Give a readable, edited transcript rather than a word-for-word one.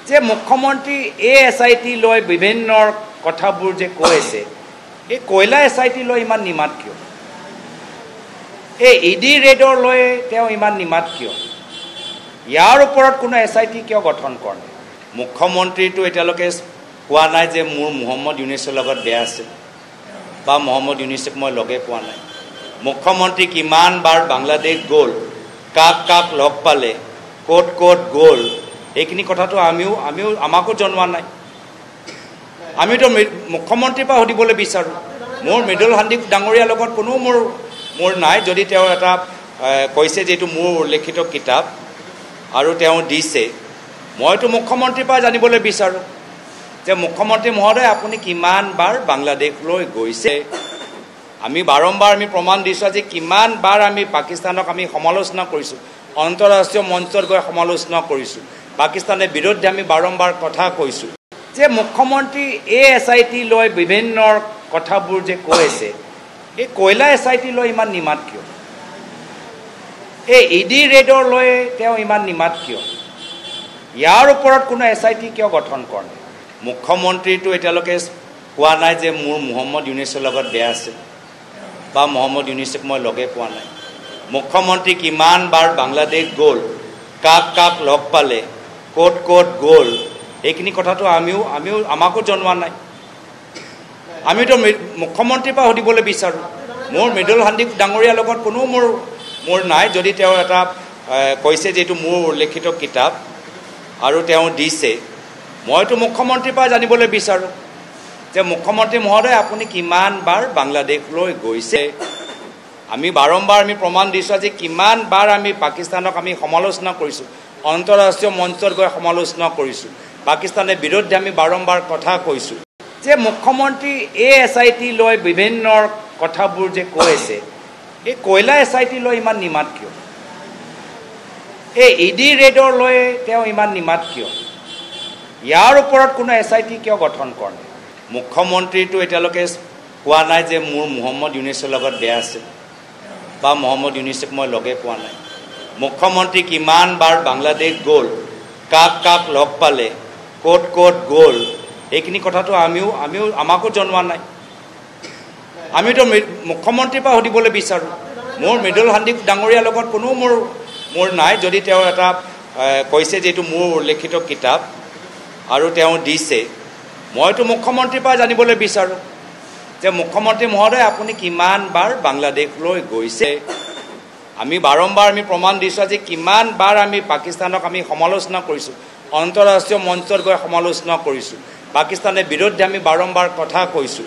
যে মুখ্যমন্ত্ৰী SIT লৈ বিভিন্ন কথাবোৰ যে কৈ আছে, এই কয়লা SIT লৈ ইমান নিমাত কিয়? এই ED ৰেডৰ লৈ তেওঁ ইমান নিমাত কিয়? ইয়াৰ ওপৰত কোনো SIT কিয় গঠন কৰে? মুখ্যমন্ত্ৰীটো এতিয়ালৈকে কোৱা নাই যে মোৰ মহম্মদ ইউনুছৰ লগত বেয়া আছে বা মহম্মদ ইউনুছক মই লগে পোৱা নাই। মুখ্যমন্ত্ৰী কিমান বাৰ বাংলাদেশ গ'ল, কাক কাক লগ পালে, ক'ত ক'ত গ'ল, এইখিনি কথাটো আমাকো জনোৱা নাই। আমিতো মুখ্যমন্ত্ৰীৰ পৰা সুধিবলৈ বিচাৰোঁ। মোৰ মৃদুল হান্দিক ডাঙৰীয়াৰ লগত কোনো মোৰ নাই। যদি তেওঁ এটা কৈছে যে এইটো মোৰ উল্লেখিত কিতাপ আৰু তেওঁ দিছে, মইতো মুখ্যমন্ত্ৰীৰ পৰা জানিবলৈ বিচাৰোঁ যে মুখ্যমন্ত্ৰী মহোদয় আপুনি কিমান বাৰ বাংলাদেশলৈ গৈছে। আমি বাৰম্বাৰ প্ৰমাণ দিছোঁ আজি কিমান বাৰ পাকিস্তানক সমালোচনা কৰিছোঁ, আন্তঃৰাষ্ট্ৰীয় মঞ্চত গৈ সমালোচনা কৰিছোঁ, পাকিস্তানৰ বিৰুদ্ধে বাৰম্বাৰ কথা কৈছোঁ। যে মুখ্যমন্ত্ৰী SIT লৈ বিভিন্ন কথাবোৰ যে কৈ আছে, এই কয়লা SIT লৈ ইমান নিমাত কিয়? এই ED ৰেডৰ লৈ তেওঁ ইমান নিমাত কিয়? ইয়াৰ ওপৰত কোনো SIT কিয় গঠন কৰে? মুখ্যমন্ত্ৰীটো এতিয়ালৈকে কোৱা নাই যে মোৰ মহম্মদ ইউনুছৰ লগত বেয়া আছে বা মহম্মদ ইউনুছক মই লগে পোৱা নাই। মুখ্যমন্ত্ৰী কিমান বাৰ বাংলাদেশ গ'ল, কাক কাক লগ পালে, ক'ত ক'ত গ'ল, এইখিনি কথাটো আমাকো জনোৱা নাই। আমিতো মুখ্যমন্ত্ৰীৰ পৰা সুধিবলৈ বিচাৰোঁ। মোৰ মৃদুল হান্দিক ডাঙৰীয়াৰ লগত কোনো মোৰ নাই। যদি তেওঁ এটা কৈছে যে এইটো মোৰ উল্লেখিত কিতাপ আৰু তেওঁ দিছে, মইতো মুখ্যমন্ত্ৰীৰ পৰা জানিবলৈ বিচাৰোঁ যে মুখ্যমন্ত্ৰী মহোদয় আপুনি কিমান বাৰ বাংলাদেশলৈ গৈছে। আমি বাৰম্বাৰ প্ৰমাণ দিছোঁ আজি কিমান বাৰ পাকিস্তানক সমালোচনা কৰিছোঁ, আন্তঃৰাষ্ট্ৰীয় মঞ্চত গৈ সমালোচনা কৰিছোঁ, পাকিস্তানৰ বিৰুদ্ধে বাৰম্বাৰ কথা কৈছোঁ। যে মুখ্যমন্ত্ৰী SIT লৈ বিভিন্ন কথাবোৰ যে কৈ আছে, এই কয়লা SIT লৈ ইমান নিমাত কিয়? এই ED ৰেডৰ লৈ তেওঁ ইমান নিমাত কিয়? ইয়াৰ ওপৰত কোনো SIT কিয় গঠন কৰে? মুখ্যমন্ত্ৰীটো এতিয়ালৈকে কোৱা নাই যে মোৰ মহম্মদ ইউনুছৰ লগত বেয়া আছে বা মহম্মদ ইউনুছক মই লগে পোৱা নাই। মুখ্যমন্ত্ৰী কিমান বাৰ বাংলাদেশ গ'ল, কাক কাক লগ পালে, ক'ত ক'ত গ'ল, এইখিনি কথাটো আমাকো জনোৱা নাই। আমিতো মুখ্যমন্ত্ৰীৰ পৰা সুধিবলৈ বিচাৰোঁ। মোৰ মৃদুল হান্দিক ডাঙৰীয়াৰ লগত কোনো মোৰ নাই। যদি তেওঁ এটা কৈছে যে এইটো মোৰ উল্লেখিত কিতাপ আৰু তেওঁ দিছে, মইতো মুখ্যমন্ত্ৰীৰ পৰা জানিবলৈ বিচাৰোঁ যে মুখ্যমন্ত্ৰী মহোদয় আপুনি কিমান বাৰ বাংলাদেশলৈ গৈছে। আমি বাৰম্বাৰ প্ৰমাণ দিছোঁ আজি কিমান বাৰ পাকিস্তানক সমালোচনা কৰিছোঁ, আন্তঃৰাষ্ট্ৰীয় মঞ্চত গৈ সমালোচনা কৰিছোঁ, পাকিস্তানৰ বিৰুদ্ধে বাৰম্বাৰ কথা কৈছোঁ।